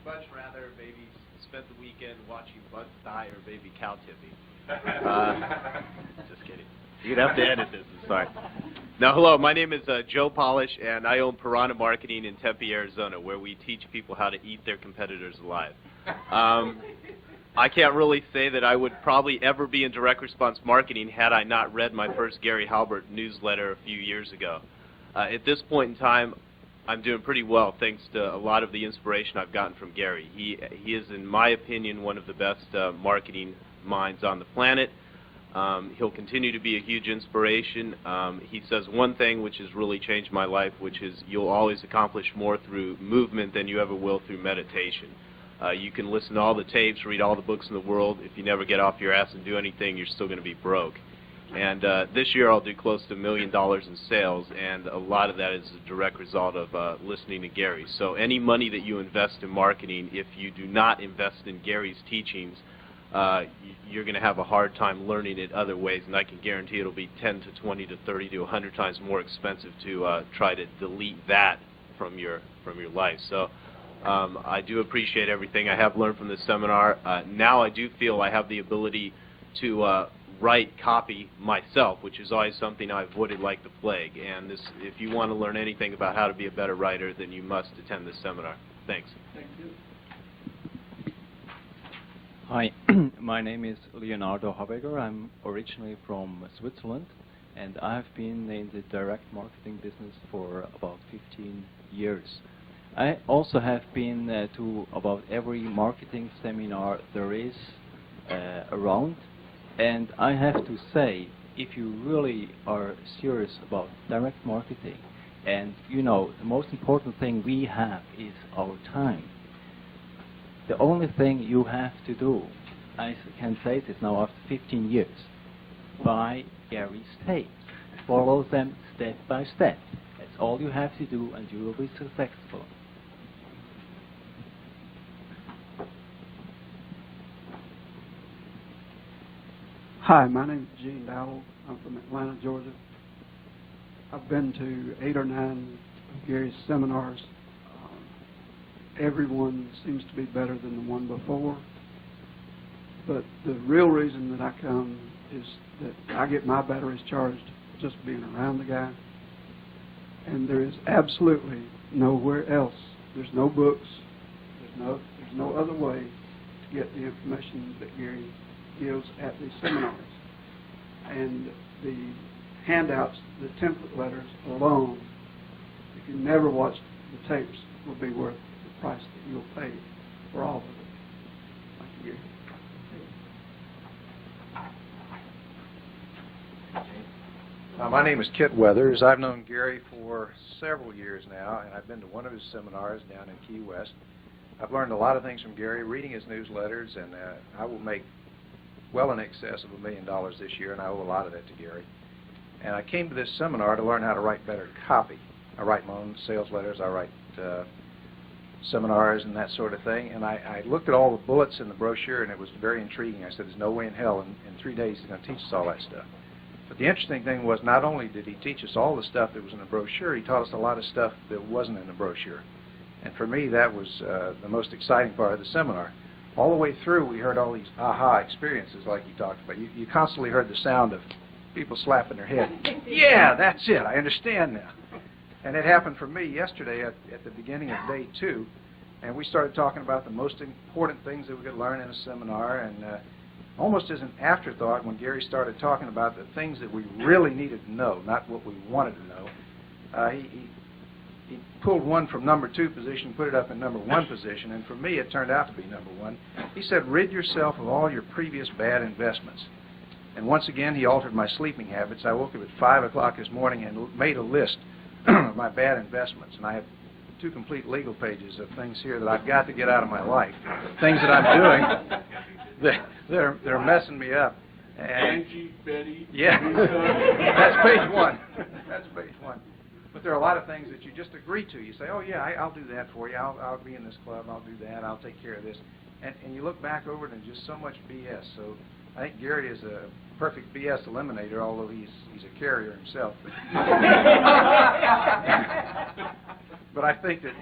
much rather maybe spend the weekend watching bugs die or maybe cow tipping. Just kidding. You'd have to edit this. I'm sorry. Now, hello. My name is Joe Polish, and I own Piranha Marketing in Tempe, Arizona, where we teach people how to eat their competitors alive. I can't really say that I would probably ever be in direct response marketing had I not read my first Gary Halbert newsletter a few years ago. At this point in time, I'm doing pretty well thanks to a lot of the inspiration I've gotten from Gary. He is, in my opinion, one of the best marketing minds on the planet. He'll continue to be a huge inspiration. He says one thing which has really changed my life, which is you'll always accomplish more through movement than you ever will through meditation. You can listen to all the tapes, read all the books in the world. If you never get off your ass and do anything, you're still going to be broke. And this year I'll do close to $1 million in sales, and a lot of that is a direct result of listening to Gary. So any money that you invest in marketing, if you do not invest in Gary's teachings, you're going to have a hard time learning it other ways, and I can guarantee it'll be 10 to 20 to 30 to 100 times more expensive to try to delete that from your life. So I do appreciate everything I have learned from this seminar. Now I do feel I have the ability to write copy myself, which is always something I avoided like the plague. And if you want to learn anything about how to be a better writer, then you must attend this seminar. Thanks. Thank you. Hi, my name is Leonardo Habeger. I'm originally from Switzerland, and I have been in the direct marketing business for about 15 years. I also have been to about every marketing seminar there is around, and I have to say, if you really are serious about direct marketing, and you know, the most important thing we have is our time. The only thing you have to do, I can say this now after 15 years, buy Gary's tapes. Follow them step by step. That's all you have to do, and you will be successful. Hi, my name is Gene Dowell. I'm from Atlanta, Georgia. I've been to 8 or 9 of Gary's seminars. Everyone seems to be better than the one before. But the real reason that I come is that I get my batteries charged just being around the guy. And there is absolutely nowhere else. There's no books. There's no other way to get the information that Gary gives at these seminars. And the handouts, the template letters alone, if you never watched the tapes, will be worth the price that you'll pay for all of it. Thank you, Gary. My name is Kit Weathers. I've known Gary for several years now, and I've been to one of his seminars down in Key West. I've learned a lot of things from Gary, reading his newsletters, and I will make well in excess of $1 million this year, and I owe a lot of that to Gary. And I came to this seminar to learn how to write better copy. I write my own sales letters, I write seminars and that sort of thing, and I looked at all the bullets in the brochure, and it was very intriguing. I said, there's no way in hell in 3 days he's going to teach us all that stuff. But the interesting thing was, not only did he teach us all the stuff that was in the brochure, he taught us a lot of stuff that wasn't in the brochure. And for me, that was the most exciting part of the seminar. All the way through, we heard all these aha experiences like he talked about. You constantly heard the sound of people slapping their head. Yeah, that's it. I understand now. And it happened for me yesterday at the beginning of day 2. And we started talking about the most important things that we could learn in a seminar. And almost as an afterthought, when Gary started talking about the things that we really needed to know, not what we wanted to know, he pulled one from number 2 position, put it up in number 1 position, and for me it turned out to be number 1. He said, rid yourself of all your previous bad investments. And once again, he altered my sleeping habits. I woke up at 5 o'clock this morning and made a list of my bad investments, and I have 2 complete legal pages of things here that I've got to get out of my life, things that I'm doing they're messing me up. And Angie, Betty. Yeah, that's page 1. That's page 1. But there are a lot of things that you just agree to. You say, oh, yeah, I'll do that for you. I'll be in this club. I'll do that. I'll take care of this. And you look back over it and just so much BS. So I think Gary is a perfect BS eliminator, although he's a carrier himself. But I think that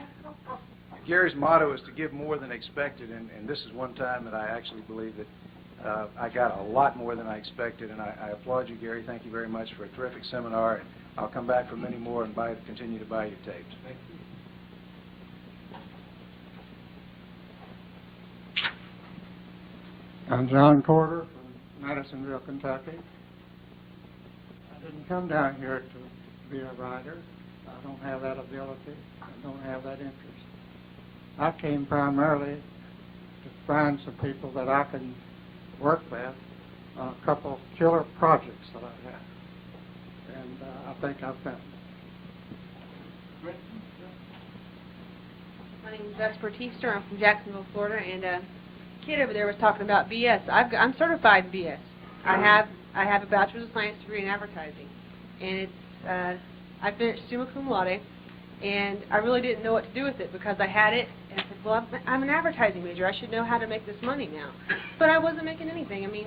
Gary's motto is to give more than expected, and this is one time that I actually believe that I got a lot more than I expected, and I applaud you, Gary. Thank you very much for a terrific seminar, and I'll come back for many more and continue to buy your tapes. Thank you. I'm John Corder from Madisonville, Kentucky. I didn't come down here to be a writer. I don't have that ability. I don't have that interest. I came primarily to find some people that I can work with on a couple of killer projects that I have. And I think I've found them. My name is Vesper Teester. I'm from Jacksonville, Florida, and kid over there was talking about BS. I'm certified in BS. I have a bachelor's of science degree in advertising, and it's I finished summa cum laude, and I really didn't know what to do with it because I had it, and I said, well, I'm an advertising major. I should know how to make this money now. But I wasn't making anything. I mean,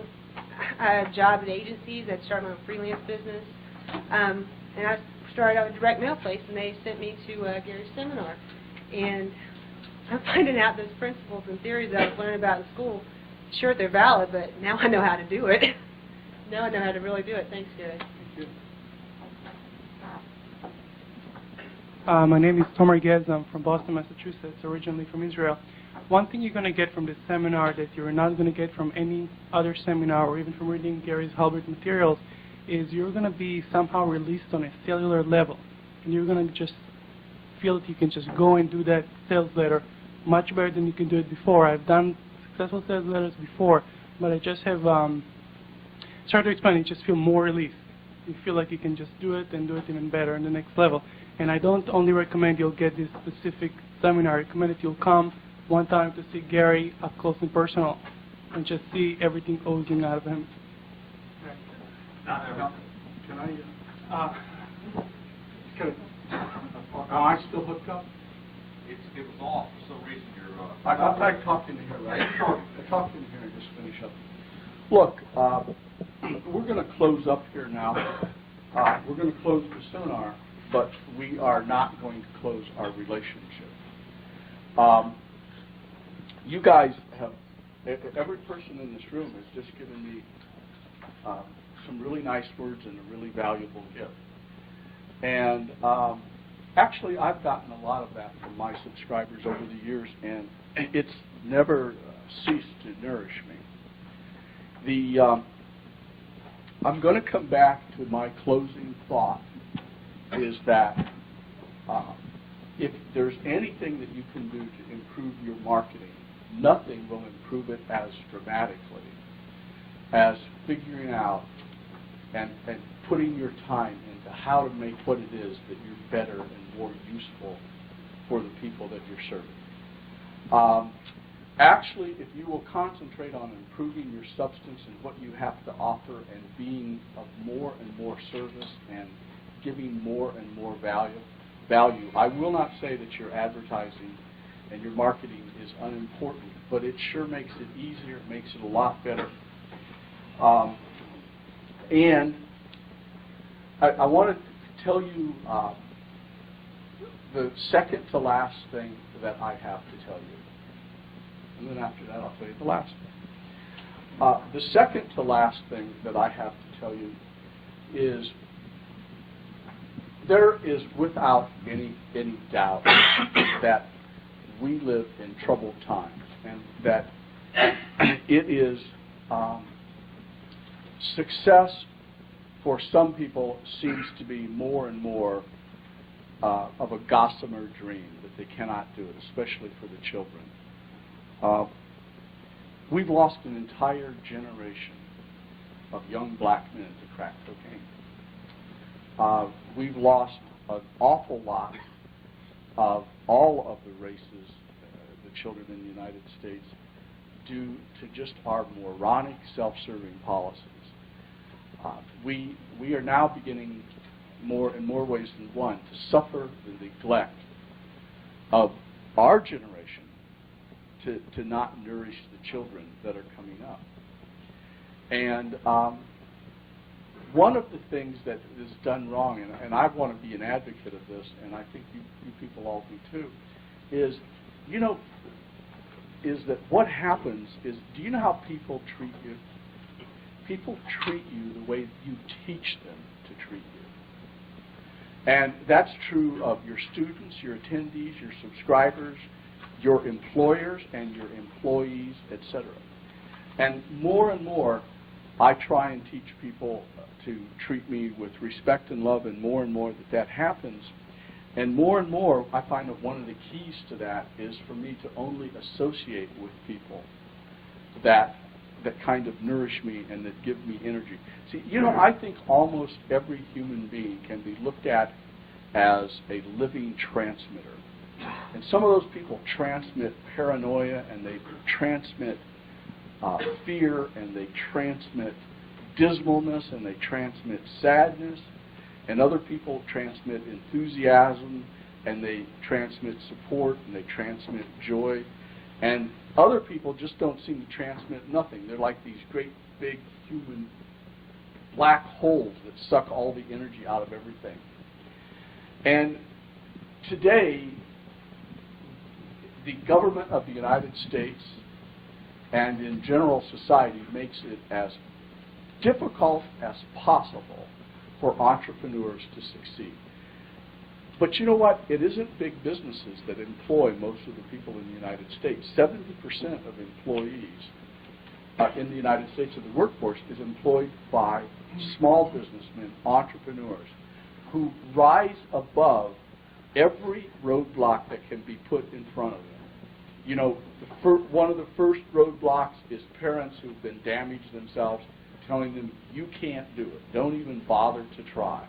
I had a job at agencies. I started my own freelance business, and I started out a direct mail place, and they sent me to Gary's seminar, and I'm finding out those principles and theories that I was learning about in school. Sure, they're valid, but now I know how to do it. Now I know how to really do it. Thanks, Gary. Thank you. My name is Tomer Gez. I'm from Boston, Massachusetts, originally from Israel. One thing you're going to get from this seminar that you're not going to get from any other seminar or even from reading Gary's Halbert materials is you're going to be somehow released on a cellular level. And you're going to just feel that you can just go and do that sales letter much better than you can do it before. I've done successful sales letters before, but I just have started to explain. You just feel more released. You feel like you can just do it and do it even better in the next level. And I don't only recommend you'll get this specific seminar. I recommend that you'll come one time to see Gary up close and personal and just see everything oozing out of him. Can I still hooked up? It was off for some reason. I talked in here, right? I talked in here and just finish up. Look, we're going to close up here now. We're going to close the seminar, but we are not going to close our relationship. You guys have, every person in this room has just given me some really nice words and a really valuable gift. And actually, I've gotten a lot of that from my subscribers over the years, and it's never ceased to nourish me. I'm going to come back to my closing thought, is that if there's anything that you can do to improve your marketing, nothing will improve it as dramatically as figuring out and putting your time into how to make what it is that you're better and more useful for the people that you're serving. Actually, if you will concentrate on improving your substance and what you have to offer and being of more and more service and giving more and more value, I will not say that your advertising and your marketing is unimportant, but it sure makes it easier, it makes it a lot better. And I want to tell you the second to last thing that I have to tell you. And then after that, I'll tell you the last thing. The second to last thing that I have to tell you is there is without any doubt that we live in troubled times, and that it is success for some people seems to be more and more of a gossamer dream, that they cannot do it, especially for the children. We've lost an entire generation of young black men to crack cocaine. We've lost an awful lot of all of the races, the children in the United States, due to just our moronic, self-serving policies. We are now beginning, more in more ways than one, to suffer the neglect of our generation to not nourish the children that are coming up. And one of the things that is done wrong, and I want to be an advocate of this, and I think you people all do too, is, is that what happens is, do you know how people treat you? People treat you the way you teach them to treat you. And that's true of your students, your attendees, your subscribers, your employers, and your employees, etc. And more, I try and teach people to treat me with respect and love, and more that happens. And more, I find that one of the keys to that is for me to only associate with people that kind of nourish me and that give me energy. See, I think almost every human being can be looked at as a living transmitter. And some of those people transmit paranoia, and they transmit fear, and they transmit dismalness, and they transmit sadness. And other people transmit enthusiasm, and they transmit support, and they transmit joy. And other people just don't seem to transmit nothing. They're like these great big human black holes that suck all the energy out of everything. And today, the government of the United States and in general society makes it as difficult as possible for entrepreneurs to succeed. But you know what? It isn't big businesses that employ most of the people in the United States. 70% of employees in the United States of the workforce is employed by small businessmen, entrepreneurs, who rise above every roadblock that can be put in front of them. One of the first roadblocks is parents who've been damaged themselves, telling them, you can't do it. Don't even bother to try.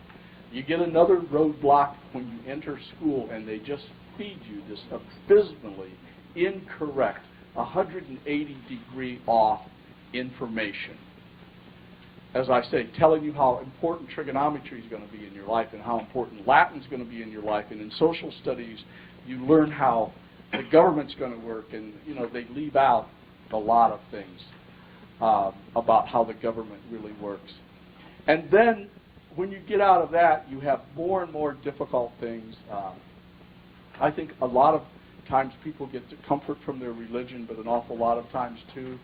You get another roadblock when you enter school, and they just feed you this abysmally incorrect, 180-degree off information. As I say, telling you how important trigonometry is going to be in your life, and how important Latin is going to be in your life. And in social studies, you learn how the government's going to work, and they leave out a lot of things about how the government really works. And then when you get out of that, you have more and more difficult things. I think a lot of times people get the comfort from their religion, but an awful lot of times too,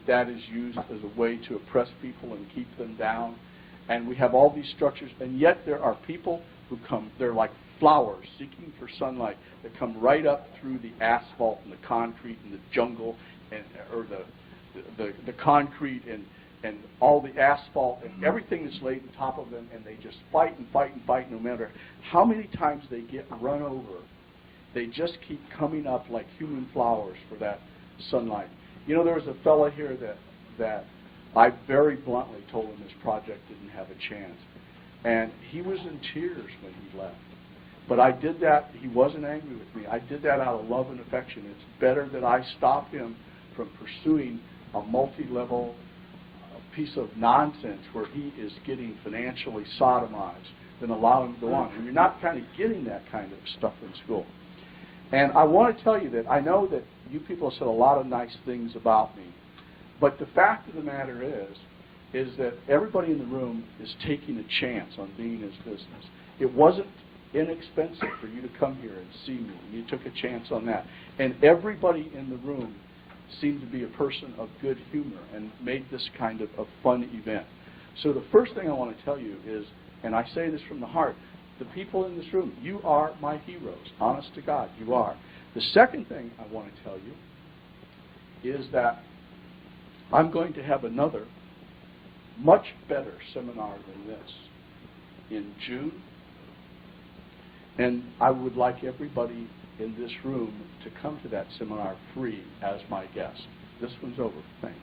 that is used as a way to oppress people and keep them down. And we have all these structures, and yet there are people who come, they're like flowers seeking for sunlight, that come right up through the asphalt and the concrete and the jungle, or the concrete and all the asphalt and everything that's laid on top of them, and they just fight and fight and fight. No matter how many times they get run over, they just keep coming up like human flowers for that sunlight. There was a fellow here that I very bluntly told him this project didn't have a chance, and he was in tears when he left. But I did that. He wasn't angry with me. I did that out of love and affection. It's better that I stop him from pursuing a multi-level piece of nonsense where he is getting financially sodomized than allow him to go on. And you're not kind of getting that kind of stuff in school. And I want to tell you that I know that you people have said a lot of nice things about me, but the fact of the matter is that everybody in the room is taking a chance on being in this business. It wasn't inexpensive for you to come here and see me. You took a chance on that. And everybody in the room seemed to be a person of good humor and made this kind of a fun event. So the first thing I want to tell you is, and I say this from the heart, the people in this room, you are my heroes. Honest to God, you are. The second thing I want to tell you is that I'm going to have another much better seminar than this in June. And I would like everybody in this room to come to that seminar free as my guest. This one's over. Thanks.